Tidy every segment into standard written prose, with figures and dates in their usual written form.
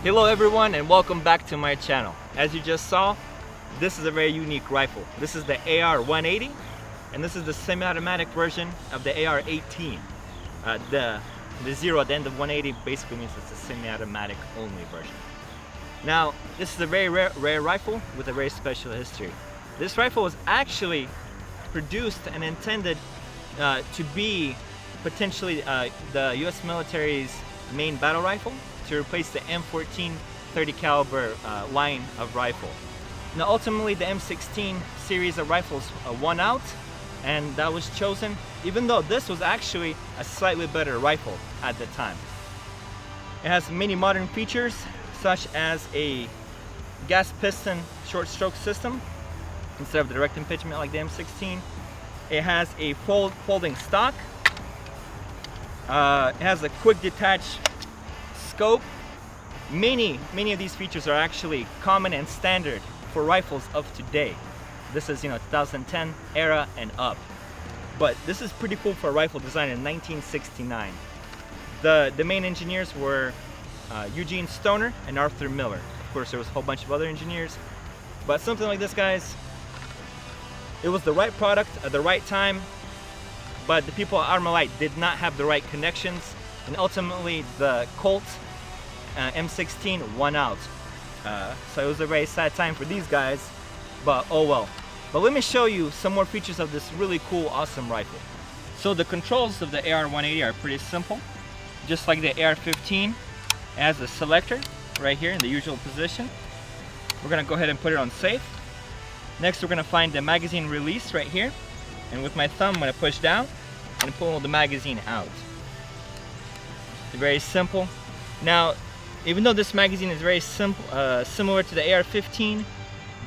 Hello everyone and welcome back to my channel. As you just saw, this is a very unique rifle. This is the AR-180 and this is the semi-automatic version of the AR-18. The zero at the end of 180 basically means it's a semi-automatic only version. Now, this is a very rare rifle with a very special history. This rifle was actually produced and intended to be potentially the US military's main battle rifle, to replace the M14 30 caliber line of rifle. Now ultimately the M16 series of rifles won out, and that was chosen even though this was actually a slightly better rifle at the time. It has many modern features such as a gas piston short stroke system instead of the direct impingement like the M16. It has a folding stock. It has a quick detach scope. Many of these features are actually common and standard for rifles of today. This is 2010 era and up. But this is pretty cool for a rifle designed in 1969. The main engineers were Eugene Stoner and Arthur Miller. Of course, there was a whole bunch of other engineers. But something like this, guys, it was the right product at the right time, but the people at Armalite did not have the right connections, and ultimately the Colt M16 won out. So it was a very sad time for these guys, but oh well. But let me show you some more features of this really cool, awesome rifle. So the controls of the AR-180 are pretty simple. Just like the AR-15, it has a selector right here in the usual position. We're gonna go ahead and put it on safe. Next, we're gonna find the magazine release right here. And with my thumb, I'm gonna push down and pull the magazine out. It's very simple. Now, even though this magazine is very simple, similar to the AR-15,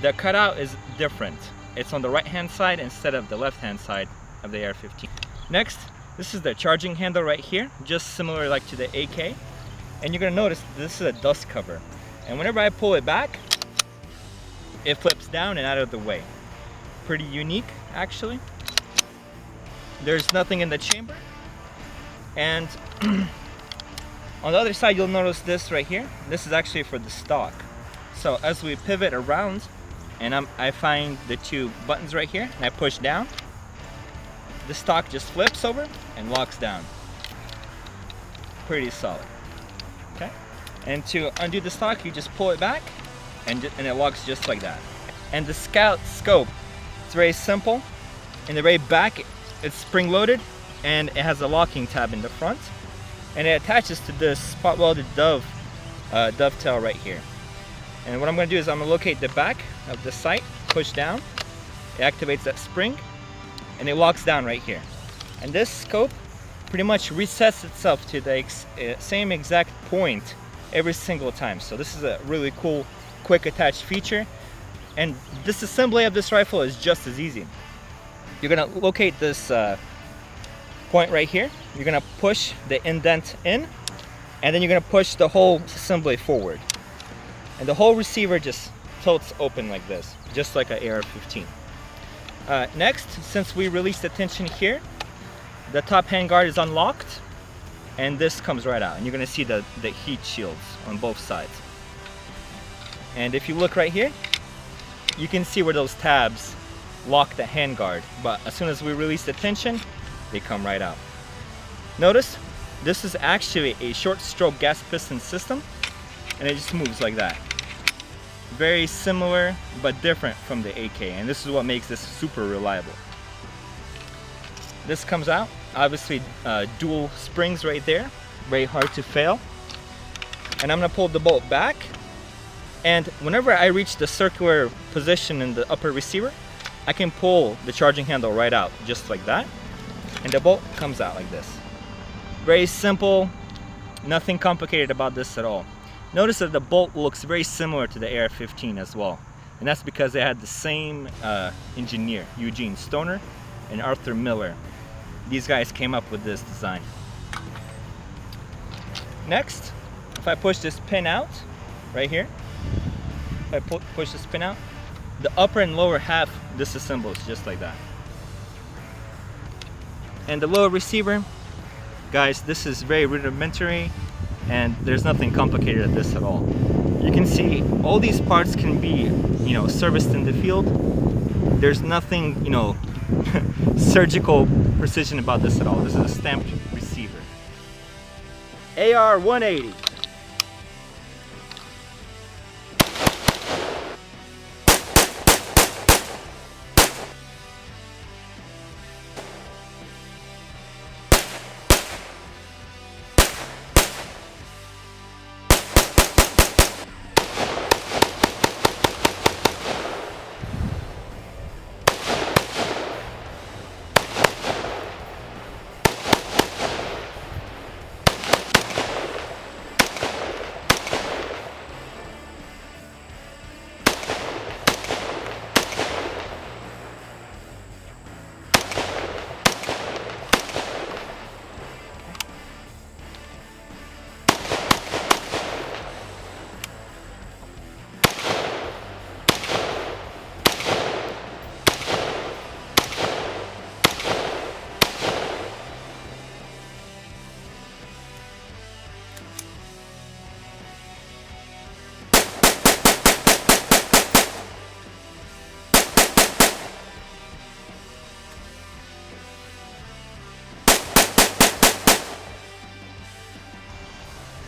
the cutout is different. It's on the right-hand side instead of the left-hand side of the AR-15. Next, this is the charging handle right here, just similar like to the AK. And you're gonna notice this is a dust cover. And whenever I pull it back, it flips down and out of the way. Pretty unique, actually. There's nothing in the chamber. And on the other side, you'll notice this right here. This is actually for the stock. So as we pivot around, and I find the two buttons right here, and I push down, the stock just flips over and locks down. Pretty solid. Okay. And to undo the stock, you just pull it back, and it locks just like that. And the scope, it's very simple. In the very back, it's spring-loaded, and it has a locking tab in the front, and it attaches to this spot-welded dovetail right here. And what I'm going to do is I'm going to locate the back of the sight, push down, it activates that spring, and it locks down right here. And this scope pretty much resets itself to the same exact point every single time. So this is a really cool, quick attach feature. And disassembly of this rifle is just as easy. You're going to locate this point right here. You're going to push the indent in, and then you're going to push the whole assembly forward. And the whole receiver just tilts open like this, just like an AR-15. Next, since we released the tension here, the top handguard is unlocked, and this comes right out. And you're going to see the heat shields on both sides. And if you look right here, you can see where those tabs lock the handguard. But as soon as we release the tension, they come right out. Notice, this is actually a short stroke gas piston system, and it just moves like that. Very similar but different from the AK, and this is what makes this super reliable. This comes out, obviously dual springs right there, very hard to fail. And I'm gonna pull the bolt back, and whenever I reach the circular position in the upper receiver, I can pull the charging handle right out, just like that, and the bolt comes out like this. Very simple, nothing complicated about this at all. Notice that the bolt looks very similar to the AR-15 as well, and that's because they had the same engineer, Eugene Stoner and Arthur Miller. These guys came up with this design. Next, if I push this pin out, right here, if I push this pin out, the upper and lower half disassembles just like that. And the lower receiver, guys, this is very rudimentary. and there's nothing complicated at this at all. You can see all these parts can be, you know, serviced in the field. There's nothing, you know, surgical precision about this at all. This is a stamped receiver. AR-180.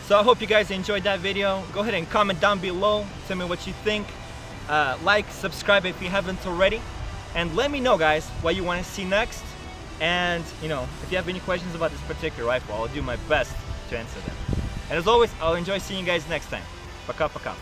So I hope you guys enjoyed that video. Go ahead and comment down below. Tell me what you think. Like, subscribe if you haven't already. And let me know, guys, what you want to see next. And, you know, if you have any questions about this particular rifle, I'll do my best to answer them. And as always, I'll enjoy seeing you guys next time. Пока-пока.